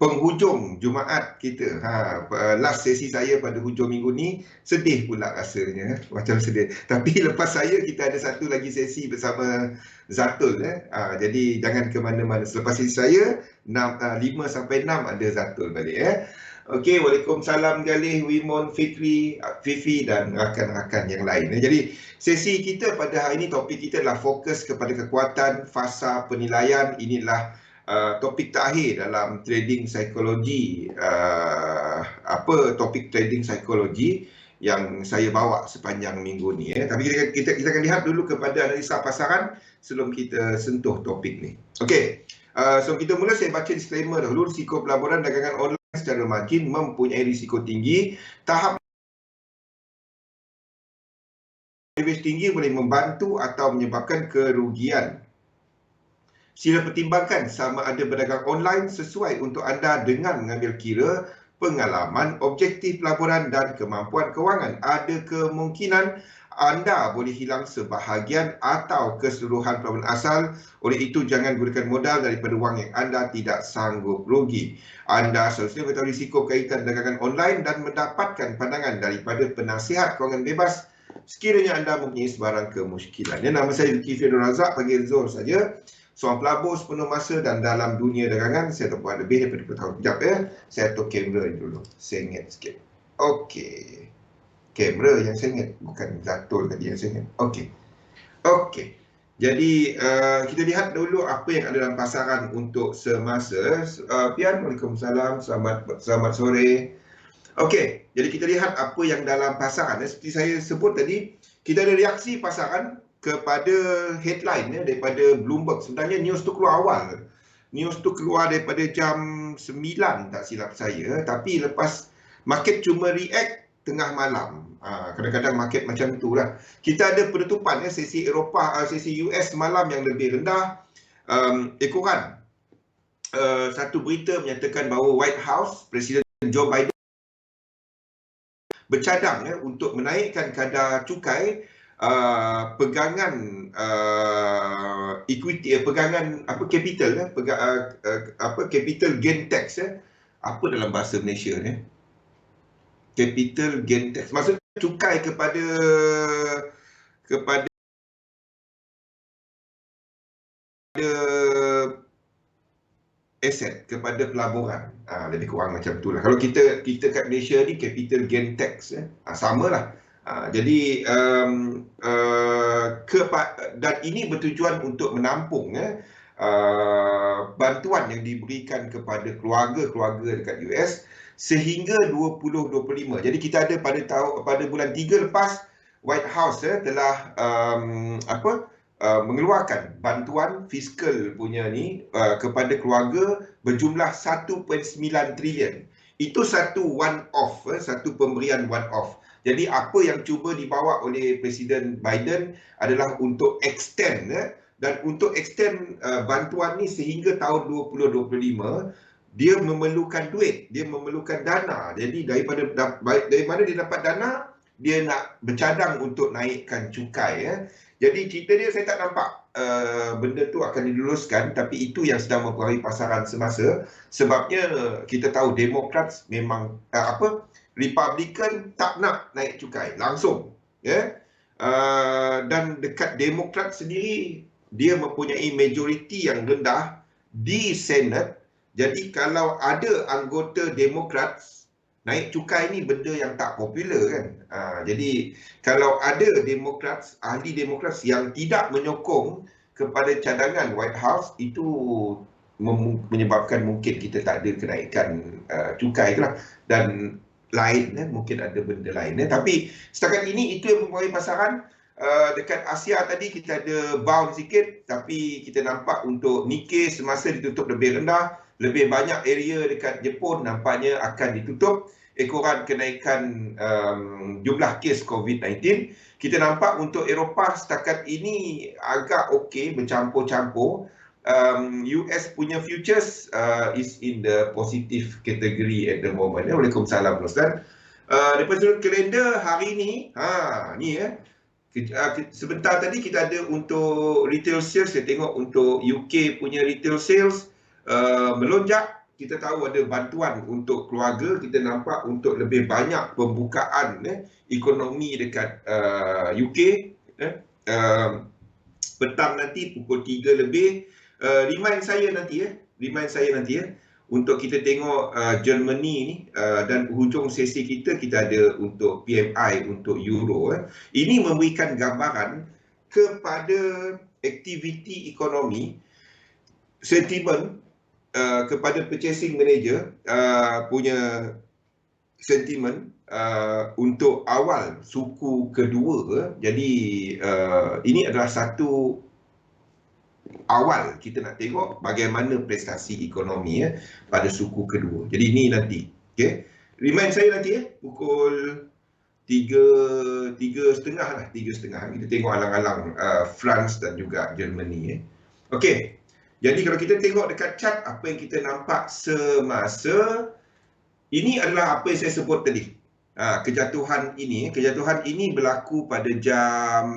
penghujung Jumaat kita. Last sesi saya pada hujung minggu ni, sedih pula rasanya, macam sedih. Tapi lepas saya kita ada satu lagi sesi bersama Zatul. Jadi jangan ke mana-mana. Selepas sesi saya 5 sampai 6 ada Zatul balik. Okey, Waalaikumsalam Galih, Wimon, Fikri, Fifi dan rakan-rakan yang lain. Jadi sesi kita pada hari ini, topik kita adalah fokus kepada kekuatan fasa penilaian. Inilah topik terakhir dalam trading psikologi, topik trading psikologi yang saya bawa sepanjang minggu ni. Tapi kita akan lihat dulu kepada analisa pasaran sebelum kita sentuh topik ni. Okey, so kita mula, saya baca disclaimer dahulu. Risiko pelaburan dagangan online secara margin mempunyai risiko tinggi. Tahap leverage tinggi boleh membantu atau menyebabkan kerugian. Sila pertimbangkan sama ada berdagang online sesuai untuk anda dengan mengambil kira pengalaman, objektif pelaburan dan kemampuan kewangan. Ada kemungkinan anda boleh hilang sebahagian atau keseluruhan pelaburan asal. Oleh itu, jangan gunakan modal daripada wang yang anda tidak sanggup rugi. Anda seharusnya mengetahui risiko kaitan dagangan online dan mendapatkan pandangan daripada penasihat kewangan bebas sekiranya anda mempunyai sebarang kemusykilan. Nama saya Zulkifli Abdul Razak, panggil Zul saja. Seorang pelabur sepenuh masa dan dalam dunia dagangan. Saya tak buat lebih daripada 2 tahun. Sekejap saya atur kamera dulu. Sengit sikit. Okey. Kamera yang sengit, bukan Zatul tadi yang sengit. Okey. Jadi kita lihat dulu apa yang ada dalam pasaran untuk semasa. Pian, Waalaikumsalam. Selamat sore. Okey, jadi kita lihat apa yang dalam pasaran. Seperti saya sebut tadi, kita ada reaksi pasaran kepada headline daripada Bloomberg. Sebenarnya news tu keluar awal. News tu keluar daripada jam 9 tak silap saya. Tapi lepas market cuma react tengah malam. Kadang-kadang market macam tu lah. Kita ada penutupan sesi Eropah, sesi US malam yang lebih rendah. Ekoran. Satu berita menyatakan bahawa White House, Presiden Joe Biden bercadang untuk menaikkan kadar cukai pegangan equity, pegangan capital, capital gain tax. Apa dalam bahasa Malaysia ni? Capital gain tax. Maksudnya cukai kepada aset, kepada pelaburan. Lebih kurang macam itulah. Kalau kita kat Malaysia ni capital gain tax, samalah. Jadi dan ini bertujuan untuk menampung bantuan yang diberikan kepada keluarga-keluarga dekat US sehingga 2025. Jadi kita ada pada bulan 3 lepas, White House telah mengeluarkan bantuan fiskal punya ni kepada keluarga berjumlah 1.9 trilion. Itu satu one-off, satu pemberian one-off. Jadi apa yang cuba dibawa oleh Presiden Biden adalah untuk extend dan untuk extend bantuan ni sehingga tahun 2025. Dia memerlukan duit, dia memerlukan dana. Jadi dari mana dia dapat dana? Dia nak bercadang untuk naikkan cukai. Jadi cerita dia saya tak nampak benda tu akan diluluskan, tapi itu yang sedang mempengaruhi pasaran semasa. Sebabnya kita tahu Demokrat memang Republican tak nak naik cukai langsung, dan dekat Demokrat sendiri dia mempunyai majoriti yang rendah di Senate. Jadi kalau ada anggota Demokrat naik cukai ni benda yang tak popular kan. Jadi kalau ada ahli Demokrat yang tidak menyokong kepada cadangan White House, itu menyebabkan mungkin kita tak ada kenaikan cukai itulah. Dan lain, mungkin ada benda lain. Tapi setakat ini itu yang mempengaruhi pasaran. Dekat Asia tadi kita ada bounce sikit, tapi kita nampak untuk Nikkei semasa ditutup lebih rendah. Lebih banyak area dekat Jepun nampaknya akan ditutup. Ekoran kenaikan jumlah kes COVID-19. Kita nampak untuk Eropah setakat ini agak okey, bercampur-campur. US punya futures is in the positive category at the moment. Waalaikumsalam Ustaz. Daripada sudut kalender hari ni, sebentar tadi kita ada untuk retail sales. Saya tengok untuk UK punya retail sales melonjak. kita tahu ada bantuan untuk keluarga, kita nampak untuk lebih banyak pembukaan ekonomi dekat UK. Petang nanti pukul 3 lebih, remind saya nanti untuk kita tengok Germany ni, dan hujung sesi kita ada untuk PMI untuk Euro. Ini memberikan gambaran kepada aktiviti ekonomi, sentimen kepada purchasing manager punya sentimen untuk awal suku kedua. Jadi ini adalah satu awal kita nak tengok bagaimana prestasi ekonomi pada suku kedua. Jadi ini nanti, okey. Remind saya nanti pukul 3.30 lah, 3.30 kita tengok alang-alang France dan juga Germany. Okey. Jadi kalau kita tengok dekat chart, apa yang kita nampak semasa ini adalah apa yang saya sebut tadi. Kejatuhan ini berlaku pada jam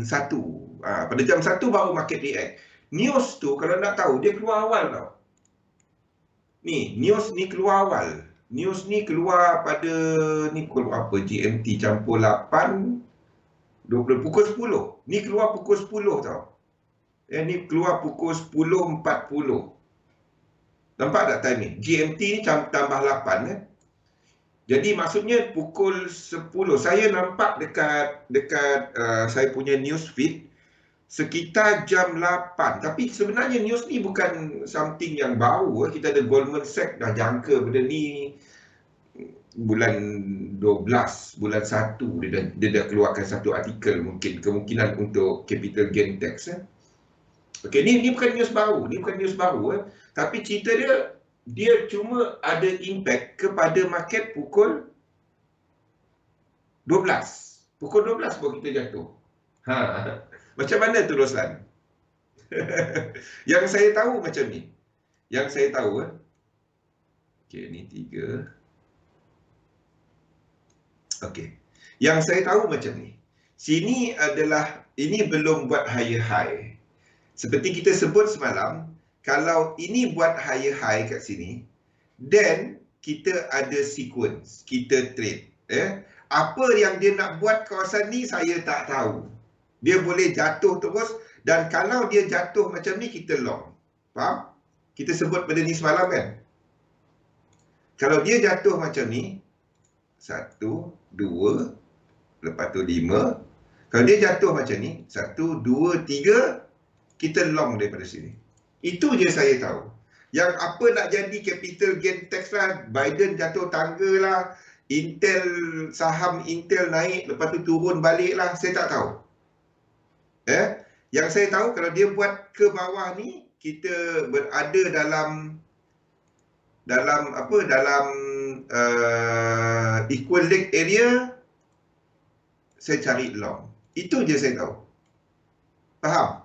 1. Pada jam 1 baru market react. News tu kalau nak tahu, dia keluar awal tau. Ni, news ni keluar awal. News ni keluar pada, ni pukul berapa? GMT campur 8, 20, pukul 10. Ni keluar pukul 10 tau. Ni keluar pukul 10.40. Nampak tak time ni? GMT ni tambah 8. Jadi maksudnya pukul 10. Saya nampak dekat saya punya news feed sekitar jam 8. Tapi sebenarnya news ni bukan something yang baru. Kita ada Goldman Sachs dah jangka benda ni bulan 12, bulan 1 dia dah keluarkan satu artikel, mungkin kemungkinan untuk capital gain tax. Okey, ni bukan news baru, tapi cerita dia cuma ada impact kepada market pukul 12. Pukul 12 baru kita jatuh. Macam mana tu Roslan? Yang saya tahu macam ni. Okey, ni 3. Okey. Yang saya tahu macam ni. Sini adalah, ini belum buat higher high. Seperti kita sebut semalam, kalau ini buat higher high kat sini, then kita ada sequence, kita trade. Apa yang dia nak buat kawasan ni saya tak tahu. Dia boleh jatuh terus, dan kalau dia jatuh macam ni kita long. Faham? Kita sebut benda ni semalam kan? Kalau dia jatuh macam ni, 1, 2, lepas tu 5. Kalau dia jatuh macam ni, 1, 2, 3, kita long daripada sini. Itu je saya tahu. Yang apa nak jadi capital gain tax lah, Biden jatuh tangga lah, saham Intel naik, lepas tu turun balik lah, saya tak tahu. Yang saya tahu kalau dia buat ke bawah ni, kita berada dalam equal leg area, saya cari long. Itu je saya tahu. Faham?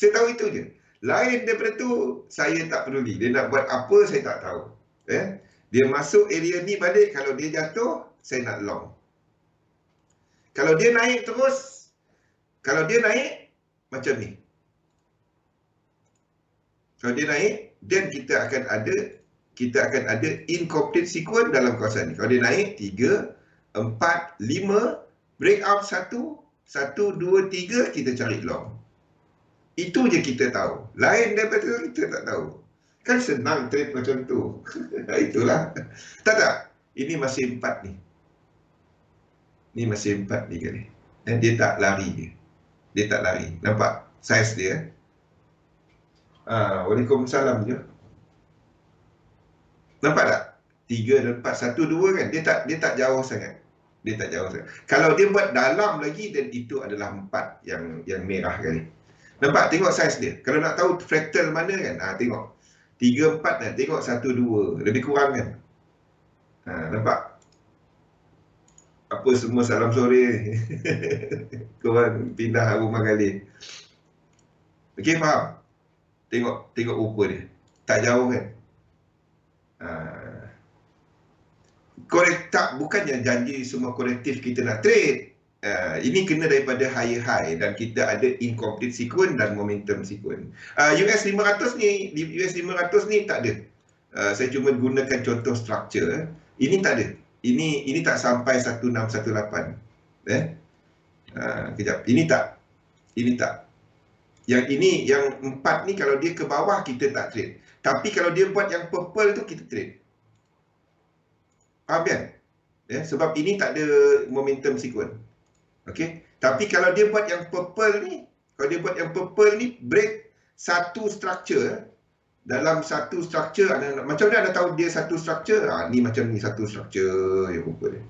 Saya tahu itu je. Lain daripada tu, saya tak peduli. Dia nak buat apa, saya tak tahu. Dia masuk area ni balik, kalau dia jatuh, saya nak long. Kalau dia naik terus, macam ni. Kalau dia naik, then kita akan ada incomplete sequence dalam kawasan ni. Kalau dia naik, 3, 4, 5, breakout 1, 2, 3, kita cari long. Itu je kita tahu. Lain daripada tu kita tak tahu. Kan senang trade macam tu. Itulah. Tak. Ini masih 4 ni. Ni masih 4 ni kali. Dan dia tak lari dia. Dia tak lari. Nampak saiz dia? Waalaikumsalam je. Nampak tak? 3 dan 4, 1, 2 kan? Dia tak jauh sangat. Kalau dia buat dalam lagi, dan itu adalah 4 yang merah kali. Nampak? Tengok saiz dia. Kalau nak tahu fractal mana kan? Tengok. 3, 4 kan? Tengok 1, 2. Lebih kurang kan? Nampak? Apa semua salam sore. Korang pindah rumah kali. Okey, faham? Tengok rupa dia. Tak jauh kan? Korek tak, bukannya janji semua korektif kita nak trade. Ini kena daripada higher high dan kita ada incomplete sequence dan momentum sequence. US 500 ni, tak ada. Saya cuma gunakan contoh structure. Ini tak ada. Ini tak sampai 1618. Kejap. Ini tak. Yang ini, yang 4 ni kalau dia ke bawah kita tak trade. Tapi kalau dia buat yang purple tu kita trade. Faham kan? Sebab ini tak ada momentum sequence. Okey. Tapi kalau dia buat yang purple ni, break satu structure, dalam satu structure macam mana anda tahu dia satu structure? Ni macam ni satu structure yang purple ni.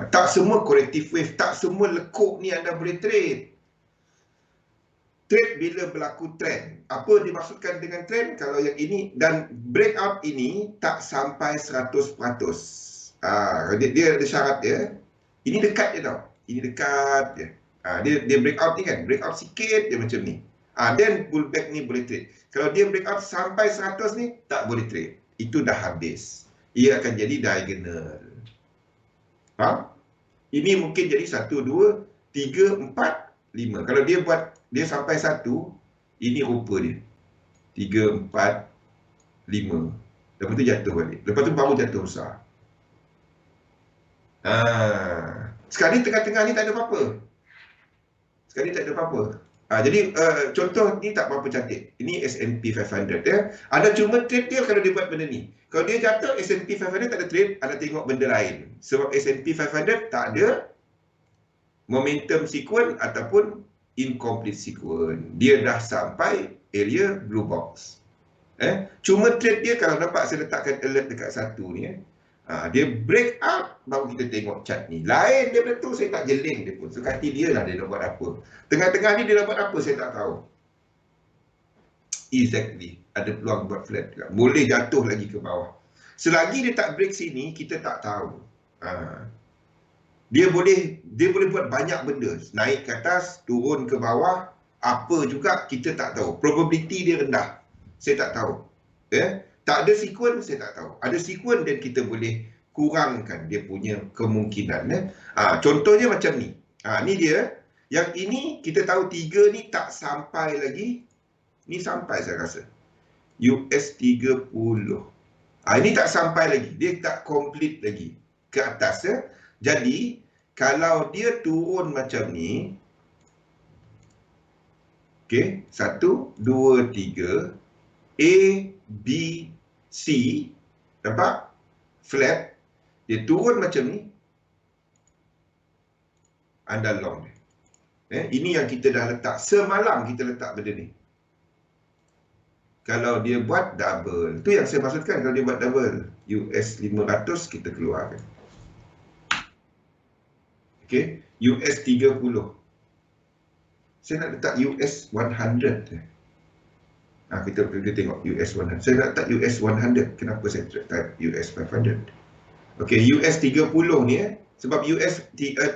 Tak semua corrective wave, tak semua lekuk ni anda boleh trade. Trade bila berlaku trend. Apa dimaksudkan dengan trend? Kalau yang ini dan breakout ini tak sampai 100%. Dia ada syarat dia. Ini dekat je tau. Ini dekat je. Dia breakout ni kan. Breakout sikit dia macam ni. Then pullback ni boleh trade. Kalau dia breakout sampai 100 ni, tak boleh trade. Itu dah habis. Ia akan jadi diagonal. Faham? Ini mungkin jadi 1, 2, 3, 4, 5. Kalau dia buat, dia sampai 1, ini upper dia. 3, 4, 5. Lepas tu jatuh balik. Lepas tu baru jatuh besar. Sekarang ni tengah-tengah ni tak ada apa-apa. Jadi contoh ni tak berapa cantik. Ini S&P 500 ya. Anda cuma trade dia kalau dia buat benda ni. Kalau dia jatuh S&P 500 tak ada trade, anda tengok benda lain. Sebab S&P 500 tak ada momentum sequence ataupun incomplete sequence. Dia dah sampai area blue box. Cuma trade dia kalau nampak saya letakkan alert dekat satu ni dia break out, baru kita tengok chart ni. Lain daripada tu, saya tak jeling dia pun. Suka hati dia lah dia nak buat apa. Tengah-tengah ni dia nak buat apa, saya tak tahu. Exactly. Ada peluang buat flat juga. Boleh jatuh lagi ke bawah. Selagi dia tak break sini, kita tak tahu. Dia boleh buat banyak benda. Naik ke atas, turun ke bawah. Apa juga, kita tak tahu. Probability dia rendah. Saya tak tahu. Tak ada sequence, saya tak tahu. Ada sequence dan kita boleh kurangkan dia punya kemungkinan. Contohnya macam ni. Ni dia. Yang ini kita tahu 3 ni tak sampai lagi. Ni sampai saya rasa. US 30. Ini tak sampai lagi. Dia tak complete lagi ke atas. Jadi, kalau dia turun macam ni. Okey. 1, 2, 3. A, B, C, nampak? Flat. Dia turun macam ni. Anda long dia. Ini yang kita dah letak. Semalam kita letak benda ni. Kalau dia buat double. Itu yang saya maksudkan kalau dia buat double. US 500 kita keluarkan. Okay. US 30. Saya nak letak US 100. Kita tengok US 100. Saya nak letak US 100. Kenapa saya type US 500? Okey, US 30 ni sebab US 30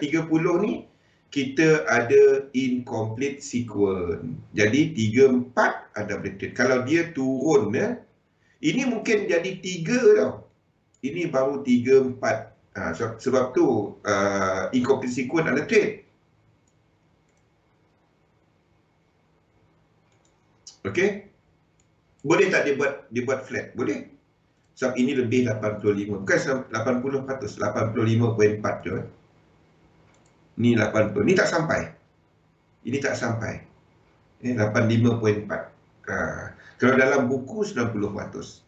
ni kita ada incomplete sequence. Jadi 3, 4 ada boleh. Kalau dia turun ini mungkin jadi 3 tau. Ini baru 3, 4. Sebab tu incomplete sequence ada trade. Okey. Boleh tak dia buat flat? Boleh. Sebab ini lebih 85. Bukan 80%. 85.4 je. Ni 80. Ni tak sampai. Ini tak sampai. 85.4. Kalau dalam buku 90%.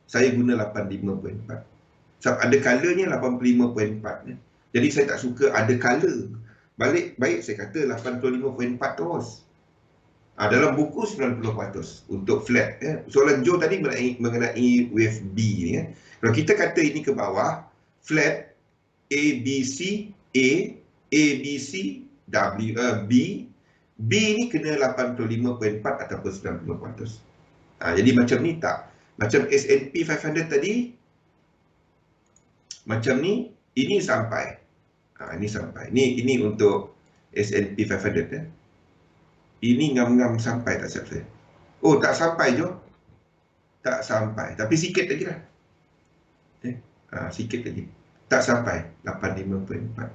Saya guna 85.4. Sebab ada colornya 85.4. Jadi saya tak suka ada color. Baik saya kata 85.4 terus. Dalam buku 90% untuk flat. Soalan Joe tadi mengenai wave B ni. Kalau kita kata ini ke bawah, flat A, B, C, A, B, C, W, B. B ni kena 85.4 ataupun 90%. Jadi macam ni tak. Macam S&P 500 tadi, macam ni, ini sampai. Ini sampai. Ini untuk S&P 500 Ini ngam-ngam sampai tak siap saya? Oh, tak sampai je. Tak sampai. Tapi sikit lagi lah. Sikit lagi. Tak sampai. 85.4.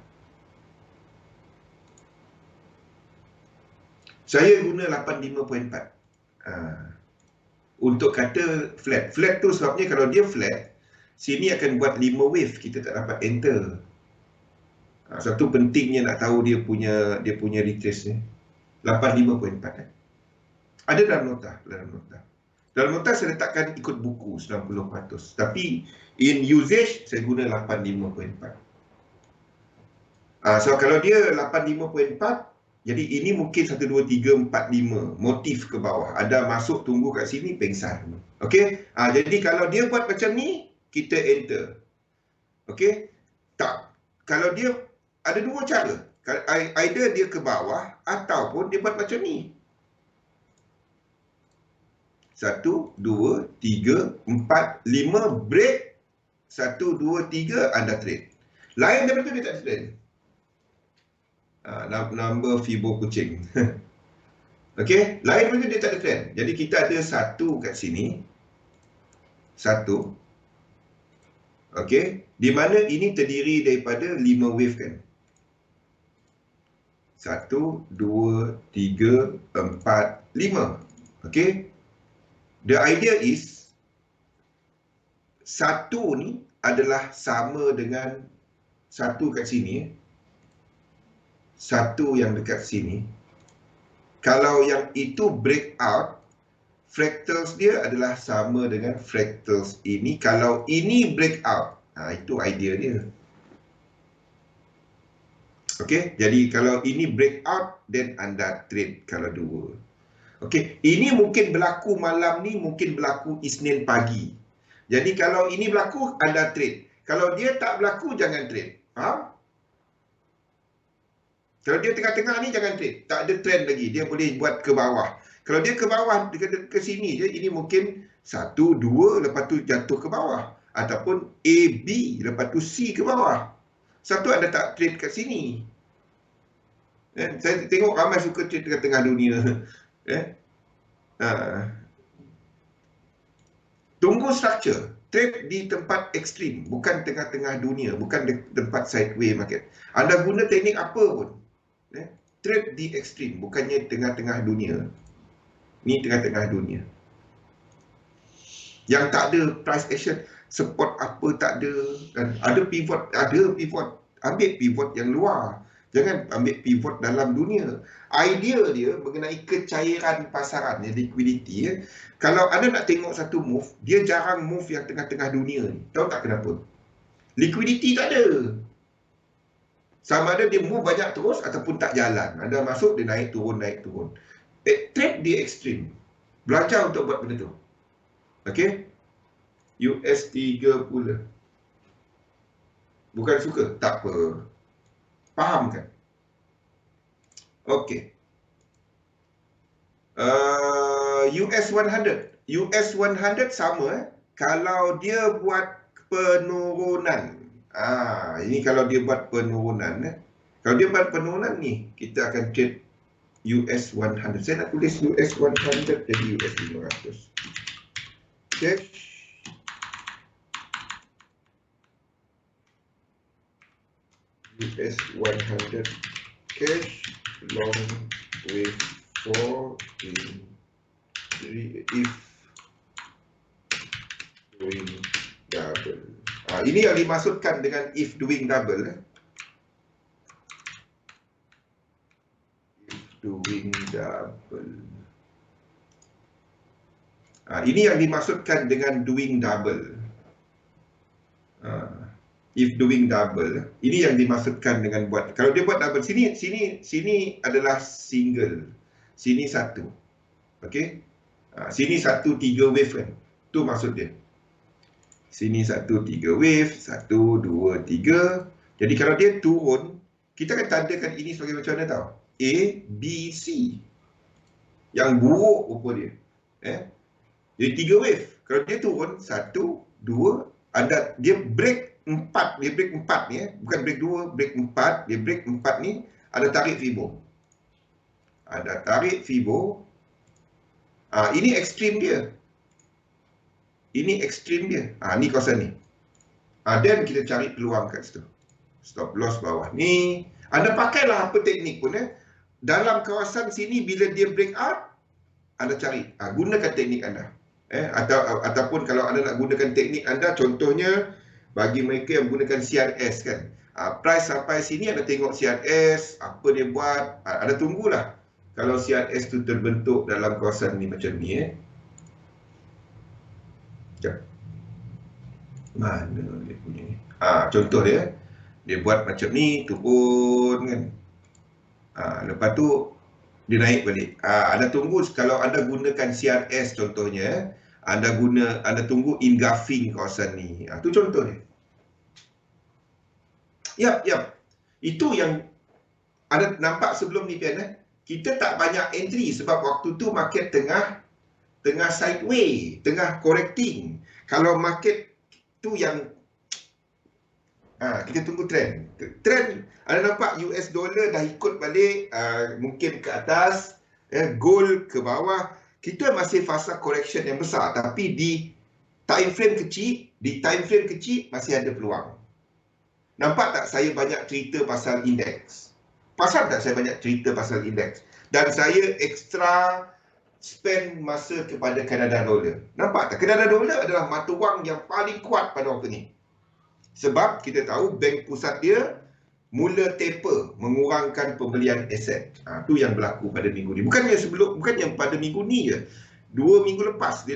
Saya guna 85.4. Untuk kata flat. Flat tu sebabnya kalau dia flat, sini akan buat 5 wave, kita tak dapat enter. Satu pentingnya nak tahu dia punya retrace ni. 85.4. Ada dalam nota. Dalam nota saya letakkan ikut buku 90%. Tapi in usage saya guna 85.4. So kalau dia 85.4, jadi ini mungkin 1, 2, 3, 4, 5 motif ke bawah. Ada masuk tunggu kat sini pengsan. Okey. Jadi kalau dia buat macam ni, kita enter. Okey. Tak. Kalau dia ada dua cara. Either dia ke bawah ataupun dia buat macam ni. 1, 2, 3, 4, 5 break. 1, 2, 3 anda trade. Lain daripada tu dia tak trade. Number Fibo kucing. Okey, lain daripada tu dia tak ada trend. Jadi kita ada 1 kat sini. 1. Okey, di mana ini terdiri daripada 5 wave kan. 1, 2, 3, 4, 5. Okey. The idea is 1 ni adalah sama dengan 1 kat sini. 1 yang dekat sini. Kalau yang itu breakout, fractals dia adalah sama dengan fractals ini. Kalau ini breakout, itu idea dia. Okey, jadi kalau ini breakout, then anda trade kalau 2. Okey, ini mungkin berlaku malam ni, mungkin berlaku Isnin pagi. Jadi kalau ini berlaku, anda trade. Kalau dia tak berlaku, jangan trade. Faham? Kalau dia tengah-tengah ni, jangan trade. Tak ada trend lagi. Dia boleh buat ke bawah. Kalau dia ke bawah, ke sini je, ini mungkin 1, 2, lepas tu jatuh ke bawah. Ataupun A, B, lepas tu C ke bawah. Satu anda tak trade kat sini. Saya tengok ramai suka trade tengah-tengah dunia. Tunggu structure. Trade di tempat ekstrim, bukan tengah-tengah dunia, bukan di tempat sideways market. Anda guna teknik apa pun, trade di ekstrim, bukannya tengah-tengah dunia. Ni tengah-tengah dunia. Yang tak ada price action, support apa tak ada. Dan ada pivot, ambil pivot yang luar. Jangan ambil pivot dalam dunia. Idea dia mengenai kecairan pasaran, liquidity. Kalau anda nak tengok satu move, dia jarang move yang tengah-tengah dunia ni. Tahu tak kenapa? Liquidity tak ada. Sama ada dia move banyak terus ataupun tak jalan. Anda masuk, dia naik turun, naik turun. Trade di ekstrim. Belajar untuk buat benda tu. Okey? US 30. Bukan suka? Tak apa. Faham kan? Okey. US 100. US 100 sama. Kalau dia buat penurunan. Ini kalau dia buat penurunan. Kalau dia buat penurunan ni, kita akan trade US 100. Saya nak tulis US 100 jadi US 500. Okay. US 100 cash long with 4 in 3 if doing double. Ini yang dimaksudkan dengan if doing double. If doing double. Ini yang dimaksudkan dengan doing double. If doing double, ini yang dimaksudkan dengan buat. Kalau dia buat double, sini adalah single, sini 1, okey. Sini 1 3 wave kan, tu maksud dia. Sini 1 3 wave, 1 2 3. Jadi kalau dia turun, kita akan tandakan ini sebagai macam mana tahu? A, B, C. Yang buruk rupa dia. Jadi 3 wave. Kalau dia turun 1 2, dia break 4, dia break 4 ni, bukan break 2, break 4, dia break 4 ni, ada tarik Fibo. Ada tarik Fibo. Ini ekstrim dia. Ini ekstrim dia. Ni kawasan ni. Dan kita cari peluang kat situ. Stop loss bawah ni. Anda pakailah apa teknik pun. dalam kawasan sini bila dia breakout, anda cari, gunakan teknik anda. Ataupun kalau anda nak gunakan teknik anda, contohnya bagi mereka yang gunakan CRS kan, price sampai sini anda tengok CRS, apa dia buat, anda tunggulah kalau CRS tu terbentuk dalam kawasan ni macam ni. Mana dia punya ni? Contoh dia buat macam ni, turun kan. Lepas tu dia naik balik. Anda tunggu kalau anda gunakan CRS contohnya, anda tunggu engulfing kawasan ni. Tu contoh dia. Yap. Itu yang anda nampak sebelum ni kan, kita tak banyak entry sebab waktu tu market tengah sideway, tengah correcting. Kalau market tu yang kita tunggu trend. Trend anda nampak US dollar dah ikut balik, mungkin ke atas, gold ke bawah. Kita masih fasa correction yang besar, tapi di time frame kecil masih ada peluang. Nampak tak saya banyak cerita pasal indeks? Pasal tak saya banyak cerita pasal indeks? Dan saya ekstra spend masa kepada Canada dollar. Nampak tak? Canada dollar adalah mata wang yang paling kuat pada waktu ni. Sebab kita tahu bank pusat dia mula taper, mengurangkan pembelian aset. Itu yang berlaku pada minggu ni. Bukan yang pada minggu ni je. 2 minggu lepas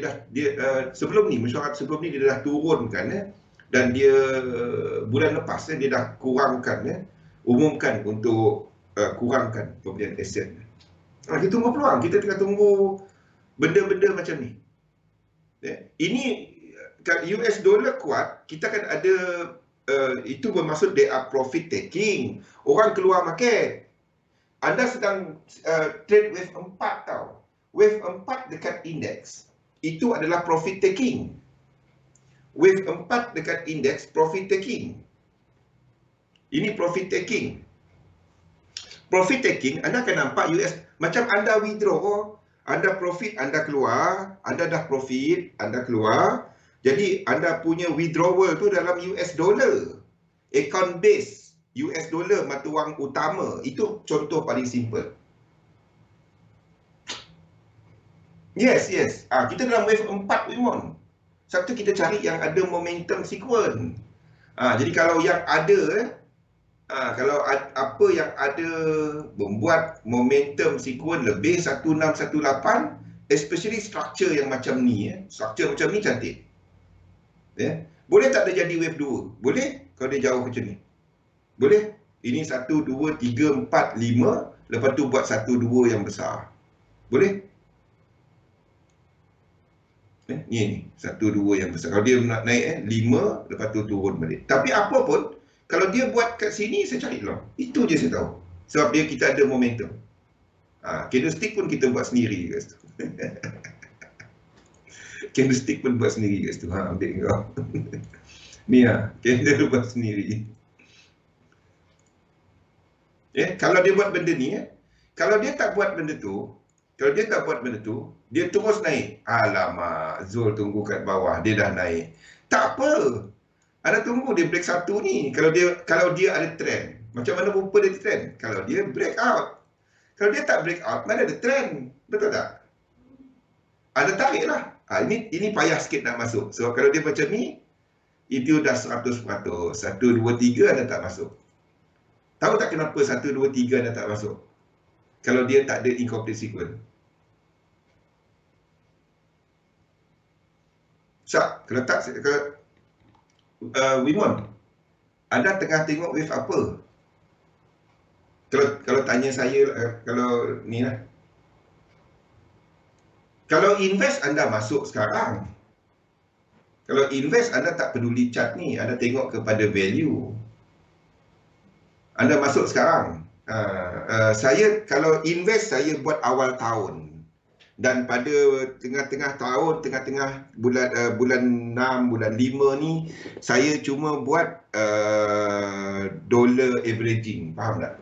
sebelum ni, mesyuarat sebelum ni dia dah turunkan dan dia bulan lepas dia dah kurangkan, umumkan untuk kurangkan pembelian aset. Kita tunggu peluang, kita tengah tunggu benda-benda macam ni. Ini US dollar kuat, kita kan ada itu bermaksud they are profit taking. Orang keluar market. Anda sedang trade wave 4 tau. Wave 4 dekat index itu adalah profit taking. Wave 4 dekat index profit taking. Ini profit taking. Profit taking, anda akan nampak US macam anda withdraw, anda profit, anda keluar, anda dah profit, anda keluar. Jadi anda punya withdrawal tu dalam US dollar. Account base US dollar mata wang utama. Itu contoh paling simple. Yes. Kita dalam wave 4 Wimon. Satu kita cari yang ada momentum sequence. Jadi kalau yang ada kalau apa yang ada membuat momentum sequence lebih 1618, especially structure yang macam ni, structure macam ni cantik. Boleh tak dia jadi wave 2? Boleh kalau dia jauh macam ni. Boleh. Ini 1, 2, 3, 4, 5. Lepas tu buat 1, 2 yang besar. Boleh. Ni 1, 2 yang besar. Kalau dia nak naik 5, lepas tu turun balik. Tapi apa pun, kalau dia buat kat sini, saya cari peluang. Itu je saya tahu. Sebab kita ada momentum. Candlestick pun kita buat sendiri guys. Candlestick pun buat sendiri guys tu. Ambil kau. Ni candle buat sendiri. Kalau dia buat benda ni, kalau dia tak buat benda tu, dia terus naik. Alamak, Zul tunggu kat bawah, dia dah naik. Tak apa. Anda tunggu dia break satu ni. Kalau dia ada trend, macam mana rupa dia trend? Kalau dia break out. Kalau dia tak break out, mana ada trend? Betul tak? Anda tariklah. Ini payah sikit nak masuk. So kalau dia macam ni, itu dah 100%. 1, 2, 3 anda tak masuk. Tahu tak kenapa 1, 2, 3 anda tak masuk? Kalau dia tak ada incomplete sequence. Kalau tak, Wimon, anda tengah tengok wave apa? Kalau tanya saya, kalau ni lah. Kalau invest, anda masuk sekarang. Kalau invest, anda tak peduli chart ni. Anda tengok kepada value. Anda masuk sekarang. Saya, kalau invest, saya buat awal tahun. Dan pada tengah-tengah tahun, tengah-tengah bulan 6, bulan 5 ni, saya cuma buat dollar averaging. Faham tak?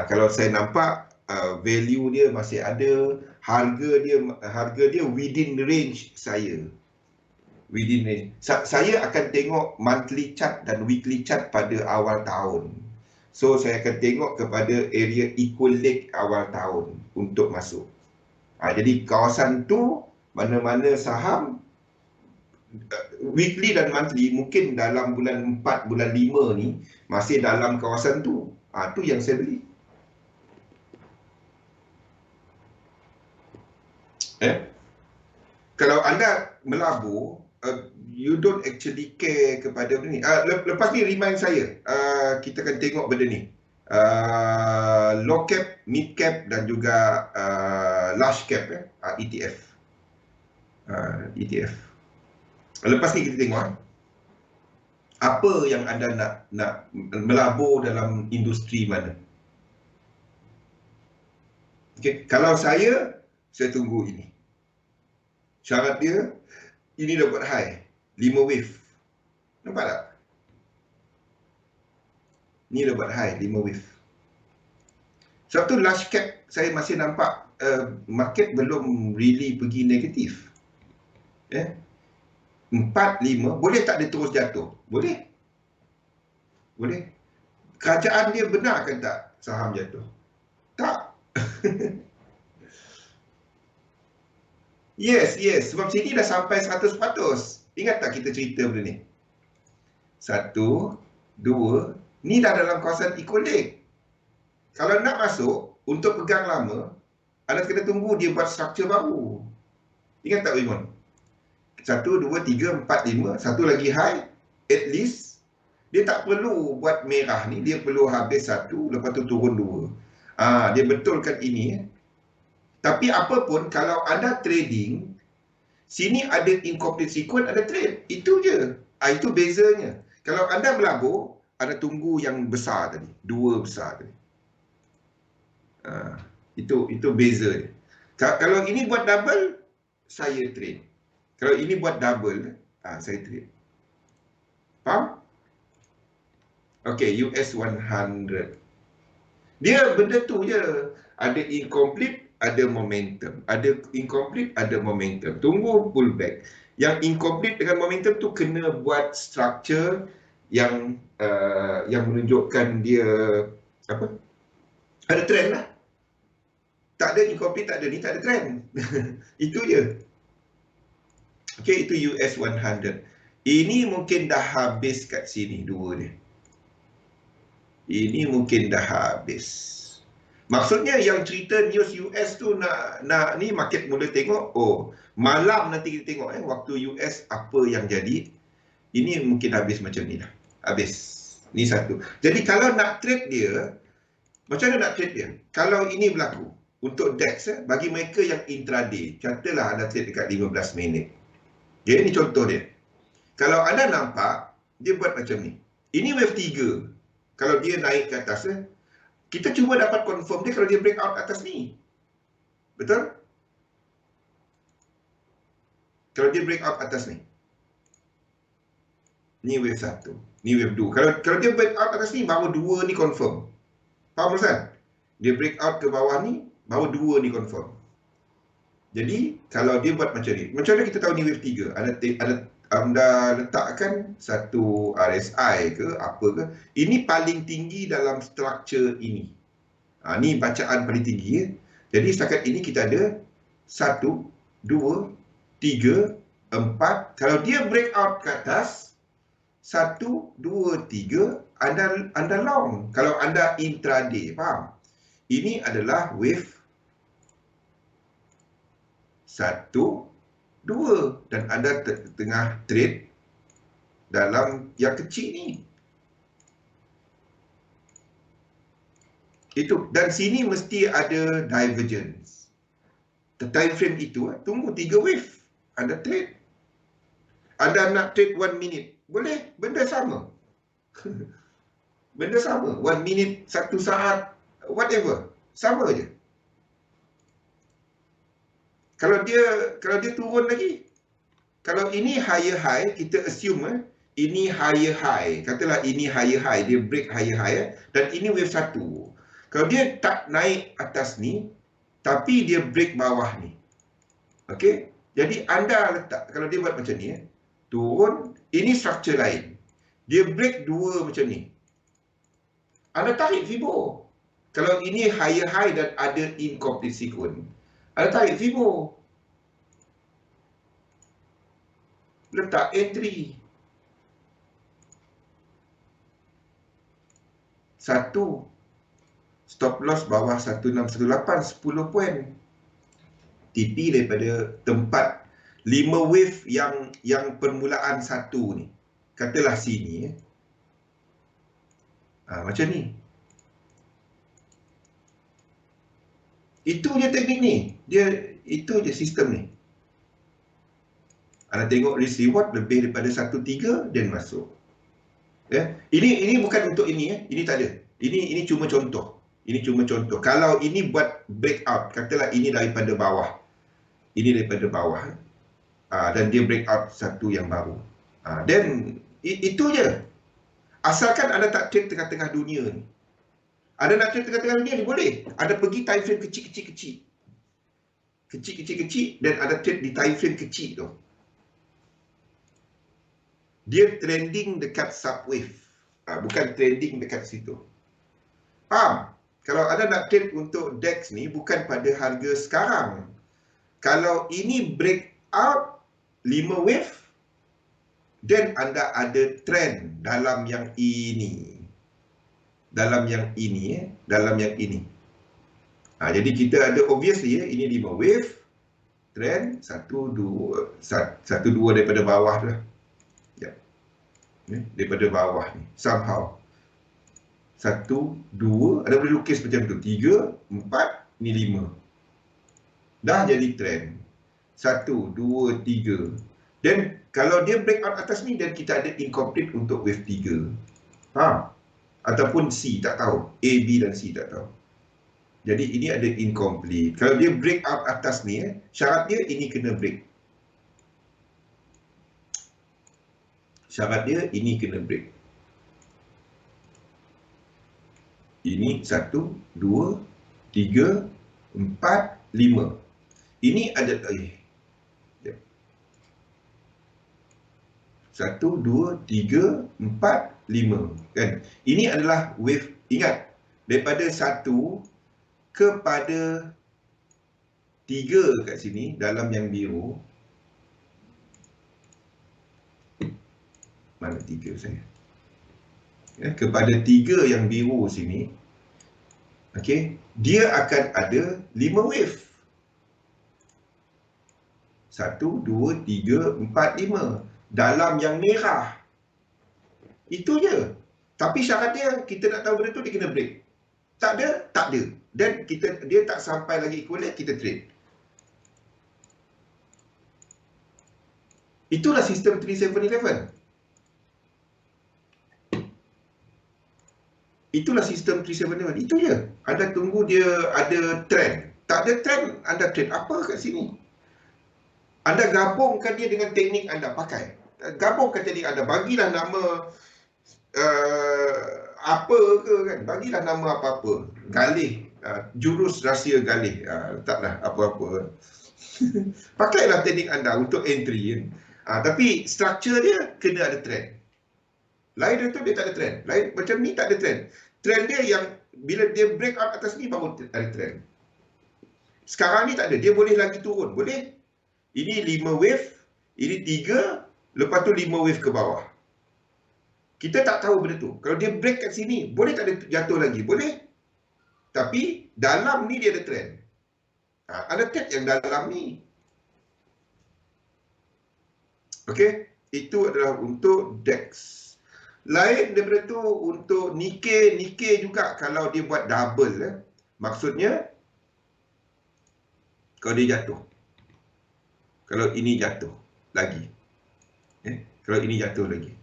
Kalau saya nampak value dia masih ada, harga dia within range saya. Within range. Saya akan tengok monthly chart dan weekly chart pada awal tahun. So saya akan tengok kepada area equal leg awal tahun untuk masuk. Jadi kawasan tu mana-mana saham weekly dan monthly mungkin dalam bulan 4, bulan 5 ni masih dalam kawasan tu. Tu yang saya beli. Kalau anda melabur, you don't actually care kepada benda ni. Lepas ni remind saya, kita akan tengok benda ni. Low cap, mid cap dan juga large cap, ETF. ETF. Lepas ni kita tengok apa yang anda nak melabur dalam industri mana. Okay. Kalau saya tunggu ini. Syarat dia, ini dah buat high, 5 wave. Nampak tak? Ni dah buat high, 5 wave. Sebab tu large cap, saya masih nampak market belum really pergi negatif. 4, 5, boleh tak dia terus jatuh? Boleh. Boleh. Kerajaan dia benar kan tak saham jatuh? Tak. Yes. Sebab sini dah sampai 100%. Ingat tak kita cerita benda ni? 1, 2, ni dah dalam kawasan equal leg. Kalau nak masuk, untuk pegang lama, anda kena tunggu dia buat struktur baru. Ingat tak, Wimon? 1, 2, 3, 4, 5, satu lagi high, at least, dia tak perlu buat merah ni, dia perlu habis 1, lepas tu turun 2. Dia betulkan ini. Tapi apapun, kalau anda trading, sini ada incomplete sequence, ada trade. Itu je. Itu bezanya. Kalau anda melabur, anda tunggu yang besar tadi. 2 besar tadi. Itu beza dia. Kalau ini buat double, saya trade. Kalau ini buat double, saya trade. Faham? Okay, US 100. Dia benda tu je. Ada incomplete, ada momentum. Ada incomplete, ada momentum. Tunggu pullback. Yang incomplete dengan momentum tu kena buat structure yang menunjukkan dia apa? Ada trend lah. Tak ada incomplete, tak ada ni, tak ada trend. Itu je. Okay, itu US 100. Ini mungkin dah habis kat sini, 2 dia. Ini mungkin dah habis. Maksudnya yang cerita news US tu nak ni market mula tengok, malam nanti kita tengok waktu US apa yang jadi. Ini mungkin habis macam ni lah. Habis. Ni satu. Jadi kalau nak trade dia, macam mana nak trade dia? Kalau ini berlaku untuk DAX, bagi mereka yang intraday, katalah anda trade dekat 15 minit. Jadi ni contoh dia. Kalau anda nampak, dia buat macam ni. Ini wave 3. Kalau dia naik ke atas, kita cuma dapat confirm dia kalau dia break out atas ni. Betul? Kalau dia break out atas ni. Ni wave 1. Ni wave 2. Kalau dia break out atas ni, baru 2 ni confirm. Faham Ustaz? Dia break out ke bawah ni, baru 2 ni confirm. Jadi, kalau dia buat macam ni. Macam mana kita tahu ni wave 3? Anda letakkan satu RSI ke apa ke, ini paling tinggi dalam struktur ini. Ni bacaan paling tinggi. Jadi setakat ini kita ada 1, 2, 3, 4. Kalau dia break out ke atas 1, 2, 3, anda long. Kalau anda intraday, faham? Ini adalah wave 1, 2, dan anda tengah trade dalam yang kecil ni. Itu, dan sini mesti ada divergence. Time frame itu, tunggu 3 wave, anda trade. Anda nak trade 1 minute, boleh, benda sama. Benda sama, 1 minute, 1 saat, whatever, sama je. Kalau dia turun lagi, kalau ini higher high, kita assume ini higher high. Katalah ini higher high, dia break higher high, dan ini wave 1. Kalau dia tak naik atas ni, tapi dia break bawah ni. Okey? Jadi anda letak, kalau dia buat macam ni, turun, ini structure lain. Dia break 2 macam ni. Anda tarik Fibo. Kalau ini higher high dan ada incomplete sequence, Anda tarik Fibo. Letak entry. 1. Stop loss bawah 1618, 10 poin. TP daripada tempat 5 wave yang permulaan 1 ni. Katalah sini. Macam ni. Itu je teknik ni. Itu je sistem ni. Anda tengok risk reward lebih daripada 1.3 dan masuk. Ini bukan untuk ini. Ini tak ada. Ini cuma contoh. Ini cuma contoh. Kalau ini buat breakout, katalah ini daripada bawah. Ini daripada bawah. Dan dia breakout satu yang baru. Dan itu je. Asalkan anda tak trade tengah-tengah dunia ni. Anda nak trade tengah-tengah dunia ni boleh. Anda pergi time frame kecil-kecil. Kecil-kecil dan ada trade di time frame kecil tu. Dia trending dekat subwave. Bukan trending dekat situ. Faham? Kalau anda nak trade untuk DEX ni bukan pada harga sekarang. Kalau ini breakout 5 wave, then anda ada trend dalam yang ini. Dalam yang ini. Dalam yang ini. Jadi kita ada obviously ini 5 wave. Trend 1, 2 daripada bawah tu lah. Daripada bawah ni. Somehow. 1, 2, ada boleh lukis macam tu. 3, 4, ni 5. Dah jadi trend. 1, 2, 3. Dan kalau dia breakout atas ni, dan kita ada incomplete untuk wave 3. Faham? Ataupun C, tak tahu. A, B dan C, tak tahu. Jadi ini ada incomplete. Kalau dia breakout atas ni, syarat dia ini kena break. Syarat dia ini kena break. Ini 1, 2, 3, 4, 5. Ini ada 1, 2, 3, 4, 5. Kan? Ini adalah wave. Ingat, daripada 1 kepada 3 kat sini dalam yang biru. Mana 3 saya? Kepada 3 yang biru sini. Okey, dia akan ada 5 wave. 1, 2, 3, 4, 5. Dalam yang merah. Itu je. Tapi syarat dia, kita nak tahu benda tu, dia kena break. Tak ada, tak ada. Dan dia tak sampai lagi equivalent, kita trade. Itulah sistem 3711. Itulah sistem 3711. Itu je. Anda tunggu dia ada trend. Tak ada trend, anda trade apa kat sini? Anda gabungkan dia dengan teknik anda pakai. Gabungkan teknik anda. Bagilah nama apa ke kan. Bagilah nama apa-apa. Galih. Jurus rahsia galih. Taklah apa-apa. Pakailah teknik anda untuk entry. Tapi structure dia kena ada trend. Lain dari tu dia tak ada trend. Lain macam ni tak ada trend. Trend dia yang bila dia break out atas ni baru ada trend. Sekarang ni tak ada. Dia boleh lagi turun. Boleh. Ini 5 wave. Ini 3. Lepas tu 5 wave ke bawah. Kita tak tahu benda tu. Kalau dia break kat sini, boleh tak ada jatuh lagi? Boleh. Tapi dalam ni dia ada trend. Ada trend yang dalam ni. Okey. Itu adalah untuk DEX. Lain daripada tu untuk Nikkei juga kalau dia buat double. Maksudnya, kalau dia jatuh. Kalau ini jatuh lagi. Kalau ini jatuh lagi.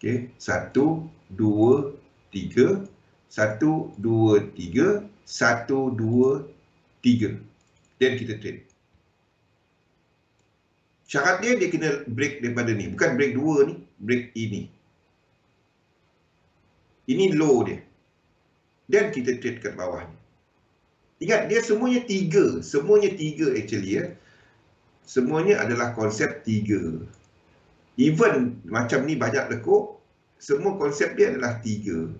Okey, 1, 2, 3. 1, 2, 3. 1, 2, 3. Dan kita trade. Syarat dia kena break daripada ni. Bukan break 2 ni. Break ini. Ini low dia. Dan kita trade kat bawah ni. Ingat, dia semuanya 3. Semuanya 3 actually. Semuanya adalah konsep 3. Even macam ni banyak lekuk. semua konsep dia adalah 3.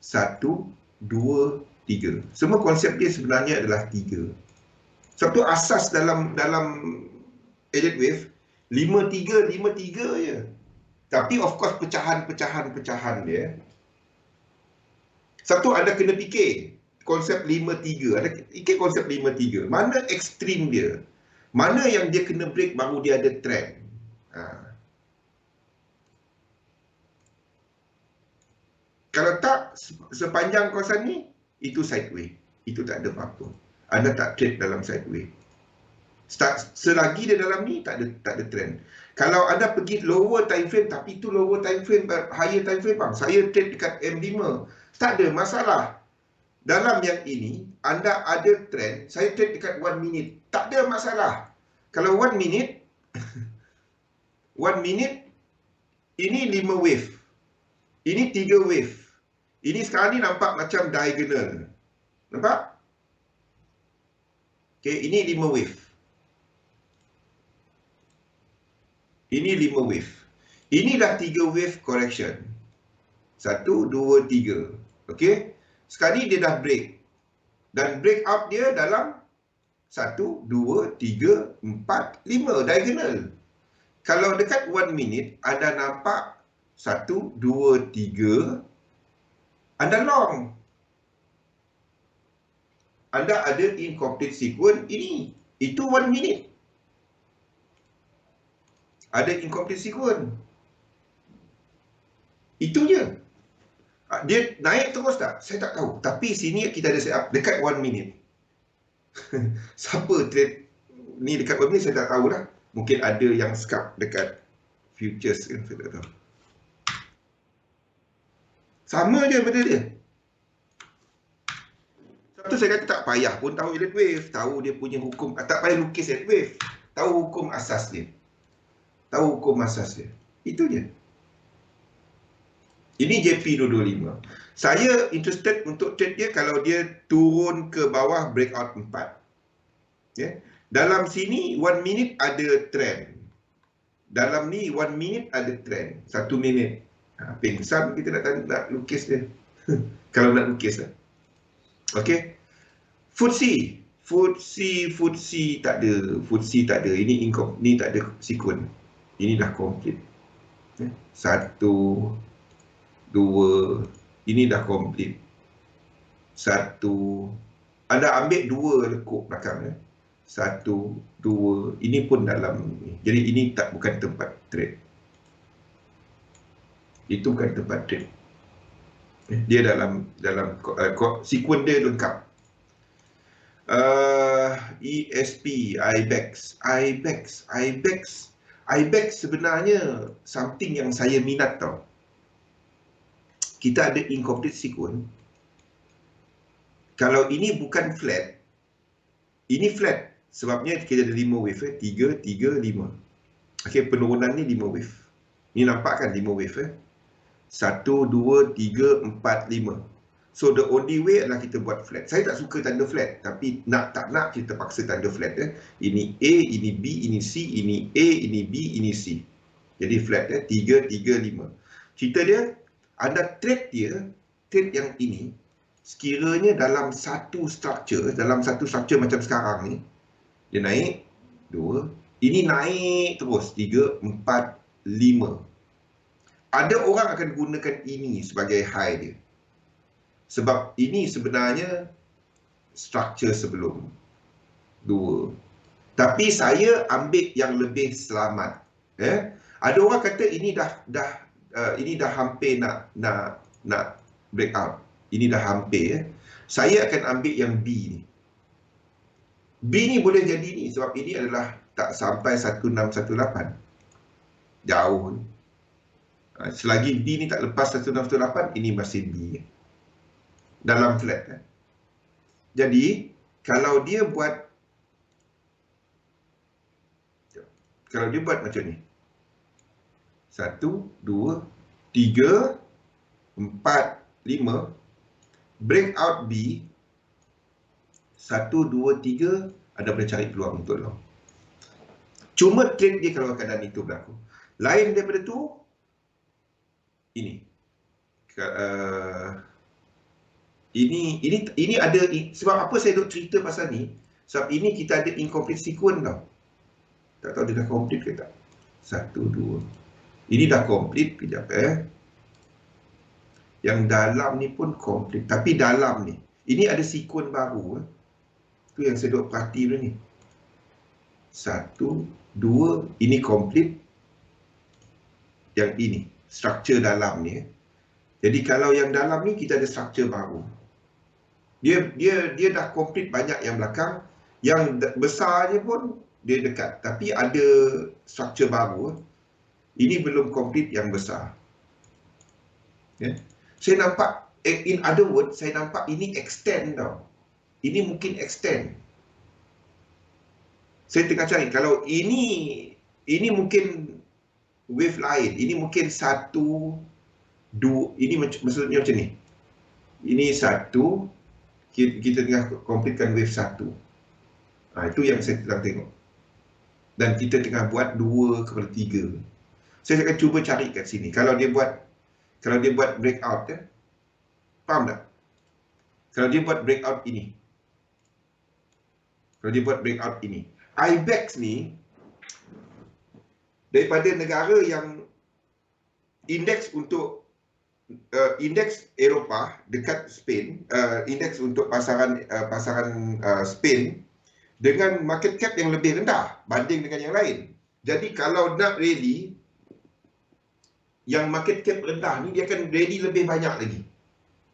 1, 2, 3. Semua konsep dia sebenarnya adalah 3. Satu asas dalam Elliott wave 5-3 je. Tapi of course pecahan dia. Satu, anda kena fikir konsep 5-3. Ada fikir konsep 5-3. Mana ekstrim dia? Mana yang dia kena break baru dia ada trend? Kalau tak, sepanjang kawasan ni, itu sideway. Itu tak ada apa-apa. Anda tak trade dalam sideway. Selagi dia dalam ni, tak ada trend. Kalau anda pergi lower time frame, tapi itu lower time frame, higher time frame, bang, saya trade dekat M5. Tak ada masalah. Dalam yang ini, anda ada trend, saya trade dekat 1 minute. Tak ada masalah. Kalau 1 minute, 1 minute, ini 5 wave. Ini 3 wave. Ini sekarang ni nampak macam diagonal. Nampak? Okay, ini 5 wave. Ini 5 wave. Ini dah 3 wave correction. 1, 2, 3. Okay? Sekarang ni dia dah break. Dan breakout dia dalam 1, 2, 3, 4, 5. Diagonal. Kalau dekat 1 minute, anda nampak 1, 2, 3. Anda long. Anda ada incomplete sequence ini. Itu 1 minute. Ada incomplete sequence. Itu je. Dia naik terus tak? Saya tak tahu. Tapi sini kita ada set up dekat 1 minute. Siapa trade ni dekat 1 minute saya tak tahulah. Mungkin ada yang scalp dekat futures kan, saya tak tahu. Sama je benda dia. Satu saya kata tak payah pun tahu Elliott wave, tahu dia punya hukum, tak payah lukis Elliott wave, tahu hukum asas dia. Tahu hukum asas dia. Itu je. Ini JP225. Saya interested untuk trade dia kalau dia turun ke bawah breakout 4. Ya. Dalam sini 1 minute ada trend. Dalam ni 1 minute ada trend. 1 minit. Pingsan kita nak lukis dia. Kalau nak lukis lah. Okey. FTSE tak ada. FTSE tak ada. Ini tak ada sequence. Ini dah complete. 1, 2. Ini dah complete. 1. Anda ambil 2 lekuk belakang. 1, 2. Ini pun dalam ni. Jadi ini bukan tempat trade. Itu bukan tempat trade. Dia dalam sequence dia lengkap. ESP, IBEX sebenarnya something yang saya minat tau. Kita ada incomplete sequence. Kalau ini bukan flat, ini flat. Sebabnya kita ada 5 wave. 3, 3, 5. Okey, penurunan ni 5 wave. Ni nampak kan 5 wave. 1, 2, 3, 4, 5. So the only way adalah kita buat flat. Saya tak suka tanda flat, tapi tak nak kita paksa tanda flat. Ini A, ini B, ini C, ini A, ini B, ini C. Jadi flat 3, 3, 5. Cerita dia, anda trade yang ini, sekiranya dalam satu structure macam sekarang ni, dia naik 2, ini naik terus 3, 4, 5. Ada orang akan gunakan ini sebagai high dia. Sebab ini sebenarnya structure sebelum 2. Tapi saya ambil yang lebih selamat. Ada orang kata ini dah hampir nak breakout. Ini dah hampir. Saya akan ambil yang B ni. B ni boleh jadi ni sebab ini adalah tak sampai 1618. Jauh. Selagi B ni tak lepas 1618, ini masih B. Dalam flat. Jadi, kalau dia buat macam ni. 1, 2, 3, 4, 5. Breakout B. 1, 2, 3. Anda boleh cari peluang untuk long. Cuma trade dia kalau keadaan itu berlaku. Lain daripada tu, ini. Ini ada, sebab apa saya duk cerita pasal ni? Sebab ini kita ada incomplete sequence tau. Tak tahu dia dah complete ke tak. 1, 2. Ini dah complete, kejap Yang dalam ni pun complete. Tapi dalam ni, ini ada sequence baru. Tu yang saya duk perhati dulu ni. 1, 2, ini complete. Yang ini, structure dalam ni. Jadi kalau yang dalam ni, kita ada structure baru. Dia dah complete banyak yang belakang. Yang besarnya pun dia dekat. Tapi ada structure baru. Ini belum complete yang besar. Ya. Saya nampak, in other words, saya nampak ini extend tau. Ini mungkin extend. Saya tengah cari, kalau ini mungkin wave lain. Ini mungkin 1, 2, ini maksudnya macam ni. Ini 1, kita tengah completekan wave 1. Itu yang saya tengah tengok. Dan kita tengah buat 2 kepada 3. Saya akan cuba cari kat sini. Kalau dia buat breakout, faham tak? Kalau dia buat breakout ini. IBEX ni, daripada negara yang indeks untuk indeks Eropah dekat Spain, indeks untuk pasaran Spain dengan market cap yang lebih rendah banding dengan yang lain. Jadi kalau nak rally, yang market cap rendah ni dia akan rally lebih banyak lagi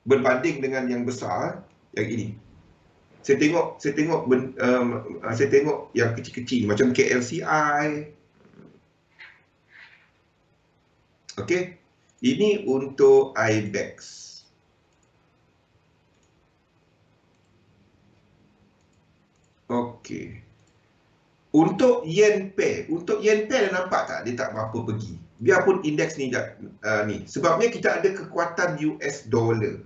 berbanding dengan yang besar, yang ini. Saya tengok yang kecil-kecil macam KLCI. Okey. Ini untuk IBEX. Okey. Untuk yen pair nampak tak dia tak berapa pergi. Biarpun indeks ni ni. Sebabnya kita ada kekuatan US dollar.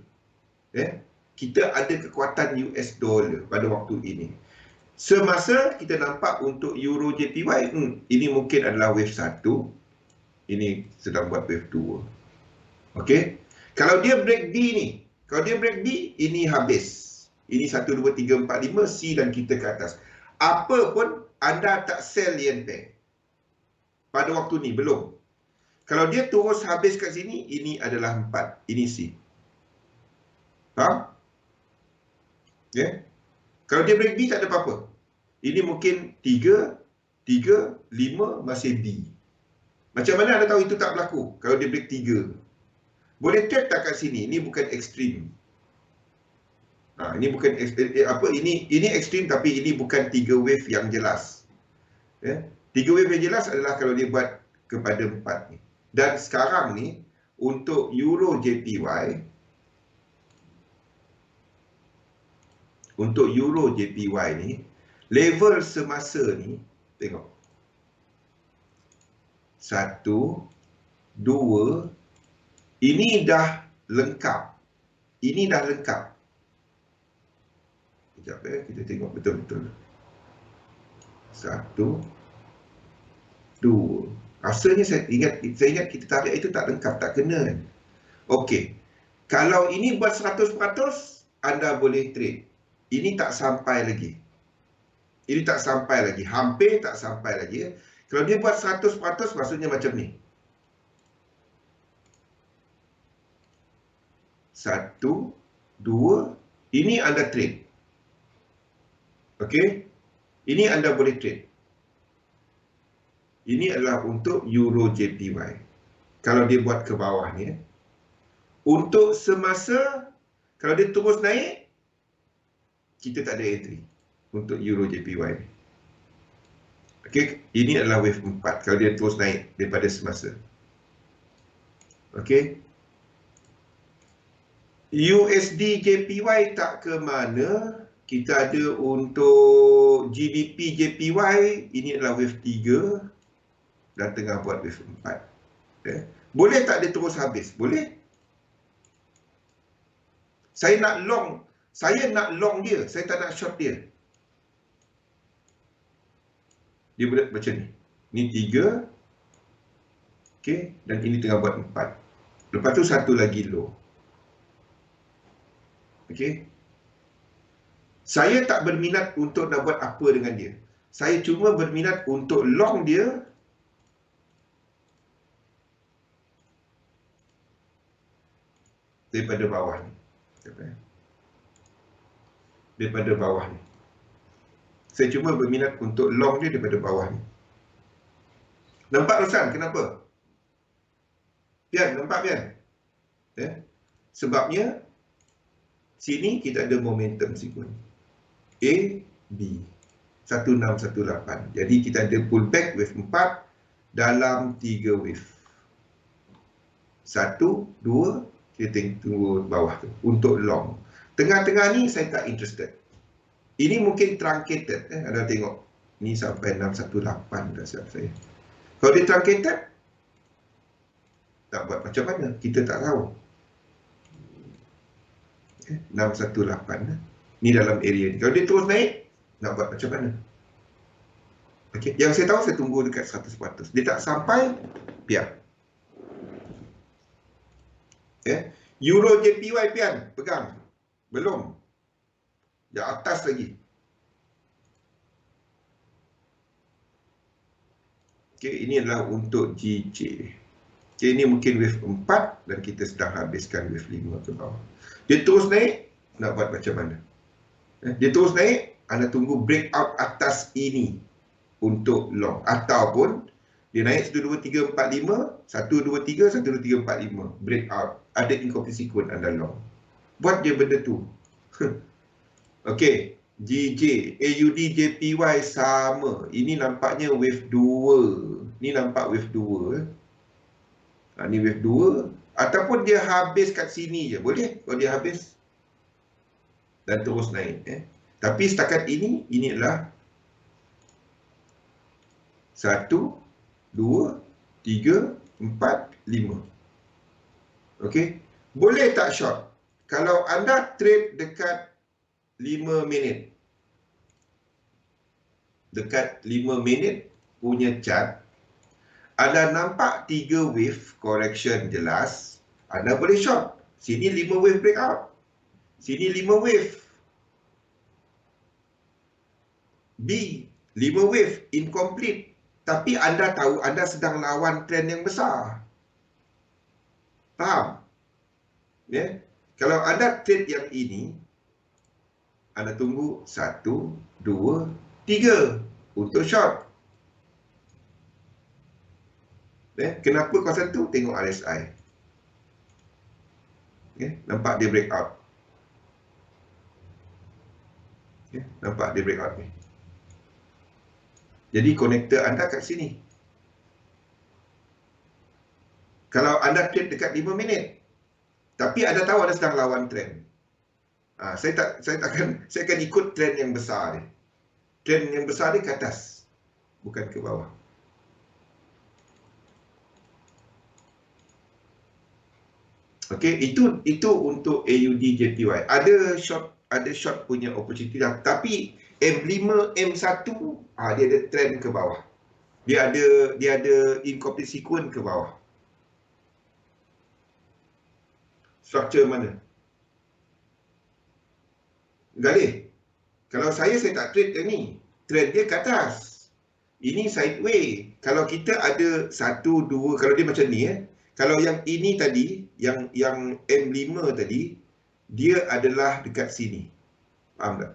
Kita ada kekuatan US dollar pada waktu ini. Semasa kita nampak untuk Euro JPY, ini mungkin adalah wave 1. Ini sedang buat wave 2. Okey. Kalau dia break B ni, ini habis. Ini 1, 2, 3, 4, 5, C dan kita ke atas. Apa pun anda tak sell yen pair. Pada waktu ni, belum. Kalau dia terus habis kat sini, ini adalah 4. Ini C. Faham? Yeah. Kalau dia break B tak ada apa-apa. Ini mungkin 3, 5 masih B. Macam mana anda tahu itu tak berlaku? Kalau dia break 3. Boleh trade tak kat sini? Ini bukan ekstrim. Ini bukan ini ekstrim, tapi ini bukan 3 wave yang jelas. 3 wave yang jelas adalah kalau dia buat kepada 4 ni. Dan sekarang ni untuk Euro JPY, ni, level semasa ni, tengok. 1, 2, ini dah lengkap. Sekejap kita tengok betul-betul. 1, 2. Rasanya saya ingat kita tarik itu tak lengkap, tak kena kan. Okey. Kalau ini buat 100%, anda boleh trade. Ini tak sampai lagi. Hampir tak sampai lagi. Kalau dia buat 100%, maksudnya macam ni. 1, 2, ini anda trade. Okey. Ini anda boleh trade. Ini adalah untuk Euro JPY. Kalau dia buat ke bawah ni. Untuk semasa, kalau dia terus naik, kita tak ada entry untuk Euro JPY. Okey, ini adalah wave 4 kalau dia terus naik daripada semasa. Okey. USD JPY tak ke mana. Kita ada untuk GBP JPY, ini adalah wave 3 dan tengah buat wave 4. Boleh tak dia terus habis? Boleh. Saya nak long dia, saya tak nak short dia. Dia buat macam ni. Ni 3. Okey, dan ini tengah buat 4. Lepas tu satu lagi low. Okey. Saya tak berminat untuk nak buat apa dengan dia. Saya cuma berminat untuk long dia daripada bawah ni. Daripada bawah ni. Saya cuma berminat untuk long dia daripada bawah ni. Nampak Rosan? Kenapa? Pian, nampak Pian? Sebabnya sini kita ada momentum sequence. A, B. 1618. Jadi kita ada pullback wave 4 dalam 3 wave. 1, 2, kita tunggu bawah tu untuk long. Tengah-tengah ni saya tak interested. Ini mungkin truncated. Anda tengok. Ni sampai 618 dah siap saya. Kalau dia truncated, tak buat macam mana? Kita tak tahu. 618. Ni dalam area ni. Kalau dia terus naik, nak buat macam mana? Okay. Yang saya tahu, saya tunggu dekat 100%. Dia tak sampai, biar. Euro JPY pian, pegang. Belum. Di atas lagi. Okay, ini adalah untuk GJ. Okay, ini mungkin wave 4 dan kita sedang habiskan wave 5 ke bawah. Dia terus naik, nak buat macam mana? Dia terus naik, anda tunggu breakout atas ini untuk long. Ataupun dia naik 1, 2, 3, 4, 5, 1, 2, 3, 1, 2, 3, 4, 5. Breakout. Ada incomplete sequence anda long. Buat dia benda tu. Okey. GJ, AUD, JPY sama. Ini nampaknya wave 2. Ni nampak wave 2. Ni wave 2. Ataupun dia habis kat sini je. Boleh? Kalau dia habis. Dan terus naik. Tapi setakat ini, ini adalah 1, 2, 3, 4, 5. Okey. Boleh tak short? Kalau anda trade dekat 5 minit. Dekat 5 minit punya chart, anda nampak 3 wave correction jelas, anda boleh short. Sini 5 wave breakout. Sini 5 wave. B, 5 wave incomplete. Tapi anda tahu anda sedang lawan trend yang besar. Faham? Ya? Kalau anda trade yang ini, anda tunggu 1, 2, 3 untuk short. Kenapa kawasan tu? Tengok RSI. Nampak dia breakout. Nampak dia breakout ni. Jadi konektor anda kat sini. Kalau anda trade dekat 5 minit, tapi anda tahu anda sedang lawan trend. Saya akan ikut trend yang besar ni. Trend yang besar ni ke atas, bukan ke bawah. Okey, itu untuk AUD JPY. Ada short punya opportunity lah. Tapi M5, M1 dia ada trend ke bawah. Dia ada incomplete sequence ke bawah. Structure mana? Galih. Kalau saya tak trade yang ni. Trend dia ke atas. Ini sideway. Kalau kita ada 1, 2, kalau dia macam ni kalau yang ini tadi, yang M5 tadi, dia adalah dekat sini. Faham tak?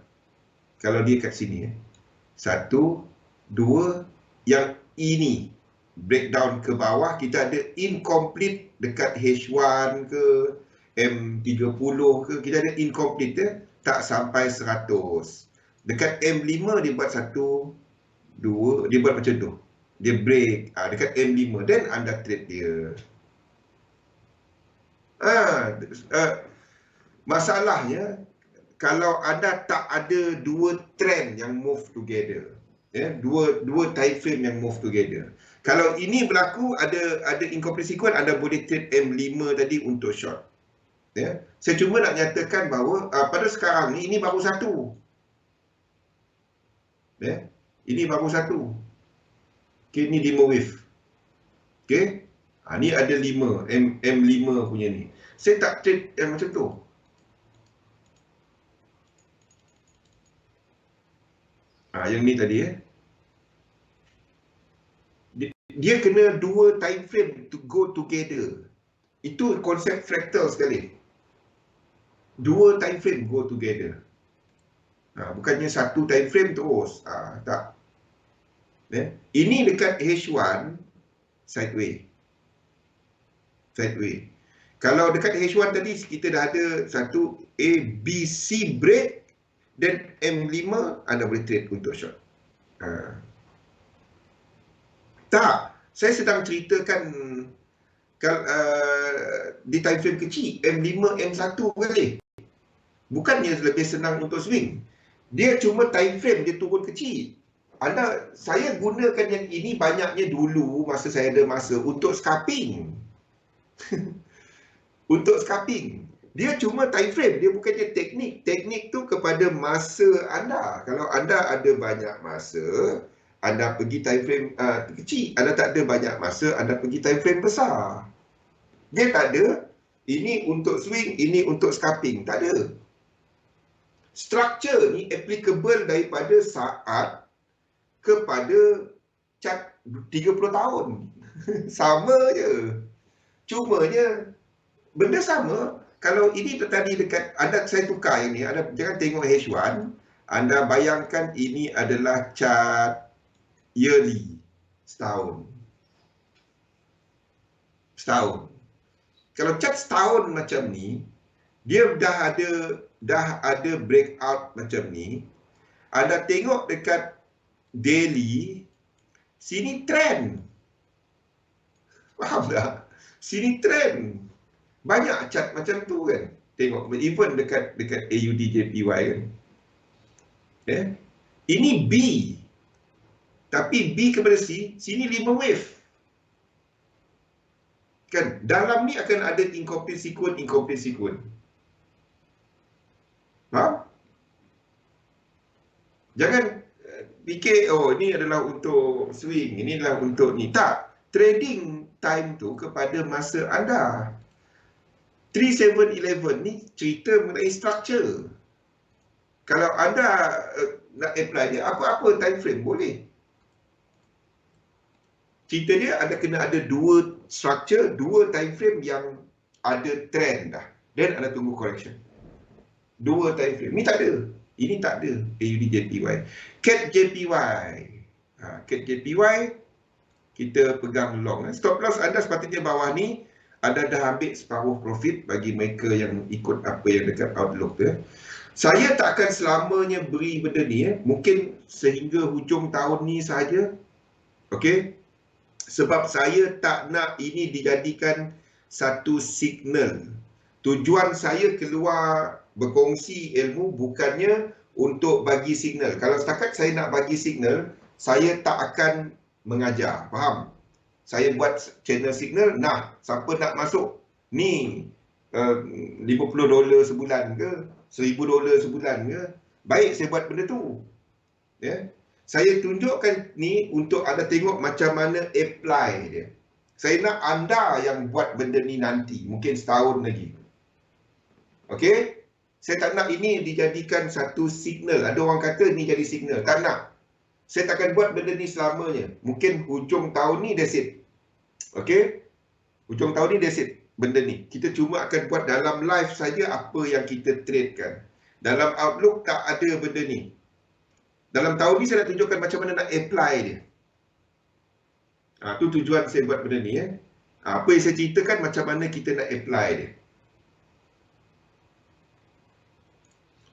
Kalau dia kat sini 1, 2, yang ini breakdown ke bawah, kita ada incomplete dekat H1 ke M30 ke, kita ada incomplete tak sampai 100. Dekat M5 dia buat 1, 2, dia buat macam tu. Dia break dekat M5 dan anda trade dia. Masalahnya kalau anda tak ada dua trend yang move together, dua time frame yang move together. Kalau ini berlaku, ada incomplete sequence, anda boleh trade M5 tadi untuk short. Saya cuma nak nyatakan bahawa pada sekarang ni ini baru satu. Ini baru satu. Okey, ini 5 wave. Okey. Ni ada 5, M5 punya ni. Saya tak trade yang macam tu. Yang ni tadi dia kena 2 time frame to go together. Itu konsep fractal sekali. 2 time frame go together. Bukannya 1 time frame terus. Tak. Ini dekat H1 sideway. Kalau dekat H1 tadi kita dah ada satu A, B, C break, dan M5 anda boleh trade untuk short. Tak, saya sedang ceritakan di time frame kecil, M5, M1 boleh. Bukannya lebih senang untuk swing. Dia cuma time frame dia turun kecil. Saya gunakan yang ini banyaknya dulu masa saya ada masa untuk scalping. Untuk scalping. Dia cuma time frame, dia bukannya teknik. Teknik tu kepada masa anda. Kalau anda ada banyak masa, anda pergi time frame kecil. Anda tak ada banyak masa, anda pergi time frame besar. Dia tak ada, ini untuk swing, ini untuk scalping. Tak ada. Structure ni applicable daripada saat kepada chart 30 tahun. Sama je. Cumanya benda sama. Kalau ini tadi dekat saya tukar ini, anda jangan tengok H1, anda bayangkan ini adalah chart yearly, setahun. Kalau chart setahun macam ni, dia dah ada breakout macam ni. Anda tengok dekat daily, sini trend. Faham tak? Sini trend. Banyak chart macam tu kan. Tengok, even dekat AUD/JPY kan. Ini B. Tapi B kepada C, sini 5 wave. Kan, dalam ni akan ada incomplete sequence. Faham? Jangan fikir, ini adalah untuk swing, ini adalah untuk ni. Tak. Trading time tu kepada masa anda. 3711 ni cerita mengenai structure. Kalau anda nak apply dia, apa-apa time frame boleh. Cerita dia kena ada 2 structure, 2 time frame yang ada trend dah. Dan anda tunggu correction. 2 time frame. Ni tak ada. Ini tak ada. AUD/JPY. CAD/JPY. CAD/JPY kita pegang long. Stop loss anda sepatutnya bawah ni. Anda dah ambil separuh profit bagi mereka yang ikut apa yang dekat outlook tu. Saya tak akan selamanya beri benda ni. Mungkin sehingga hujung tahun ni sahaja. Okey. Sebab saya tak nak ini dijadikan satu signal. Tujuan saya keluar berkongsi ilmu bukannya untuk bagi signal. Kalau setakat saya nak bagi signal, saya tak akan mengajar. Faham? Saya buat channel signal, siapa nak masuk? Ni, $50 sebulan ke? $1,000 sebulan ke? Baik, saya buat benda tu. Saya tunjukkan ni untuk anda tengok macam mana apply dia. Saya nak anda yang buat benda ni nanti. Mungkin setahun lagi. Okey? Saya tak nak ini dijadikan satu signal. Ada orang kata ni jadi signal. Tak nak. Saya takkan buat benda ni selamanya. Mungkin hujung tahun ni that's it. Okey? Hujung tahun ni that's it. Benda ni. Kita cuma akan buat dalam live saja apa yang kita tradekan. Dalam outlook tak ada benda ni. Dalam tahun ni saya nak tunjukkan macam mana nak apply dia. Tu tujuan saya buat benda ni. Apa yang saya ceritakan macam mana kita nak apply dia.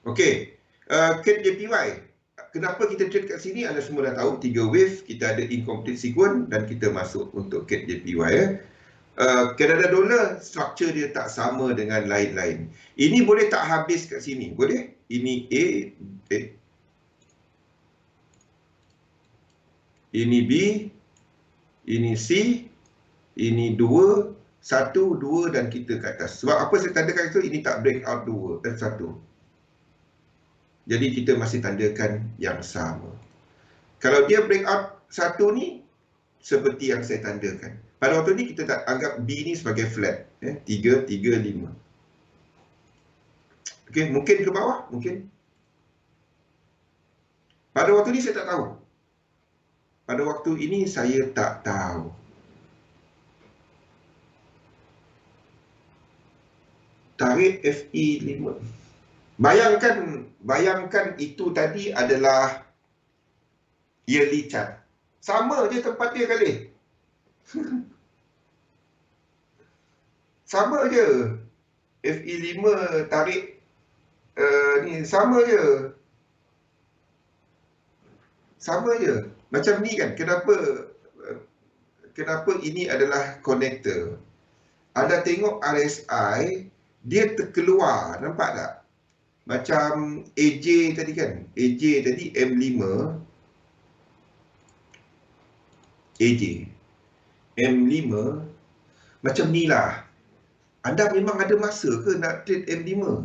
Okey. CAD/JPY. Kenapa kita trade kat sini? Anda semua dah tahu 3 wave, kita ada incomplete sequence dan kita masuk untuk CAD/JPY. Canada dollar structure dia tak sama dengan lain-lain. Ini boleh tak habis kat sini? Boleh? Ini A, ini B, ini C, ini 2, 1, 2 dan kita kat atas. Sebab apa saya tandakan itu? Ini tak breakout 2 dan 1. Jadi kita masih tandakan yang sama. Kalau dia breakout 1 ni, seperti yang saya tandakan. Pada waktu ni kita tak anggap B ni sebagai flat. 3, 3, 5. Okey, mungkin ke bawah? Mungkin. Pada waktu ni saya tak tahu. Pada waktu ini saya tak tahu. Tarik FE5. Bayangkan itu tadi adalah yearly chart. Sama je tempat dia kali. Sama je. FE5 tarik ni sama je. Sama je. Macam ni kan. Kenapa ini adalah connector? Anda tengok RSI, dia terkeluar. Nampak tak? Macam AJ tadi kan. AJ tadi M5. AJ. M5. Macam ni lah. Anda memang ada masa ke nak trade M5?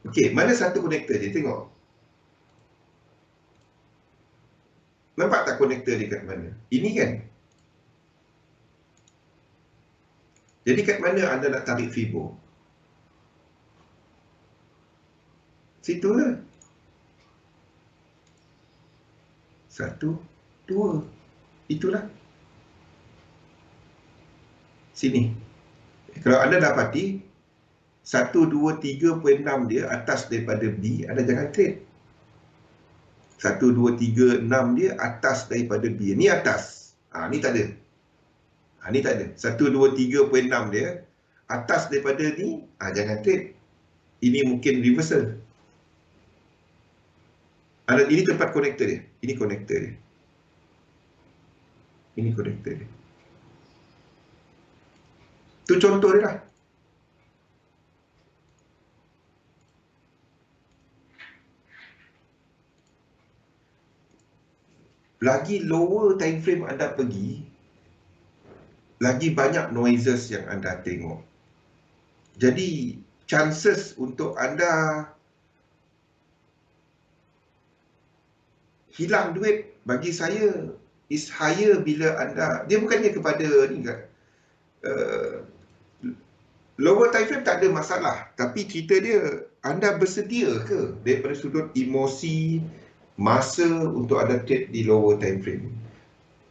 Okey, mana satu konektor dia? Tengok. Nampak tak konektor dia kat mana? Ini kan? Jadi kat mana anda nak tarik Fibo? Situ lah. 1, 2. Itulah. Sini. Kalau anda dapati 1, 2, 3.6 dia atas daripada B, anda jangan trade. 1, 2, 3, 6 dia atas daripada B. Ni atas. Ni tak ada. Ni tak ada. 1, 2, 3.6 dia atas daripada ni, jangan trade. Ini mungkin reversal. Ini tempat konektor dia. Ini konektor dia. Ini konektor dia. Itu contoh dia lah. Lagi lower time frame anda pergi, lagi banyak noises yang anda tengok. Jadi chances untuk anda hilang duit bagi saya is higher bila anda, dia bukannya kepada ni kan, lower time frame tak ada masalah, tapi cerita dia anda bersedia ke daripada sudut emosi, masa untuk anda trade di lower time frame.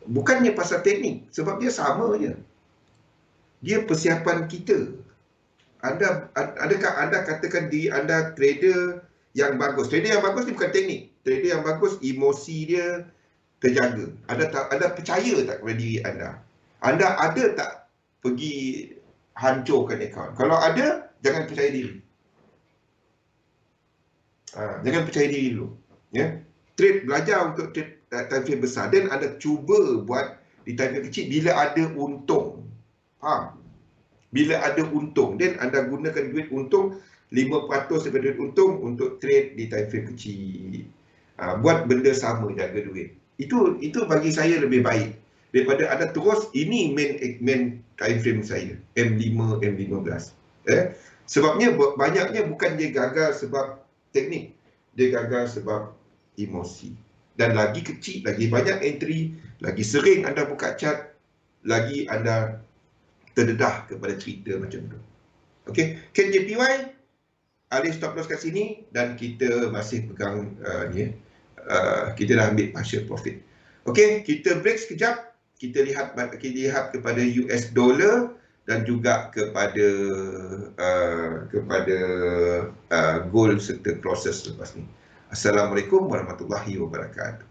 Bukannya pasal teknik, sebab dia sama je. Dia persiapan kita. Adakah anda katakan diri anda trader yang bagus? Trader yang bagus ni bukan teknik. Trader yang bagus, emosi dia terjaga. Anda percaya tak kepada diri anda? Anda ada tak pergi hancurkan akaun? Kalau ada, jangan percaya diri. Jangan percaya diri dulu. Ya? Trade, belajar untuk trade time frame besar. Dan anda cuba buat di time frame kecil bila ada untung. Faham? Bila ada untung, dan anda gunakan duit untung 5% daripada duit untung untuk trade di time frame kecil. Buat benda sama, jaga duit. Itu bagi saya lebih baik daripada anda terus ini main time frame saya M5, M15. Sebabnya banyaknya bukan dia gagal sebab teknik, dia gagal sebab emosi. Dan lagi kecil, lagi banyak entry, lagi sering anda buka chart, lagi anda terdedah kepada cerita macam tu. Okey, Ken JPY alih stop loss kat sini dan kita masih pegang kita dah ambil partial profit. Okey, kita break sekejap. Kita lihat kepada US dollar dan juga kepada gold serta crosses lepas ni. Assalamualaikum warahmatullahi wabarakatuh.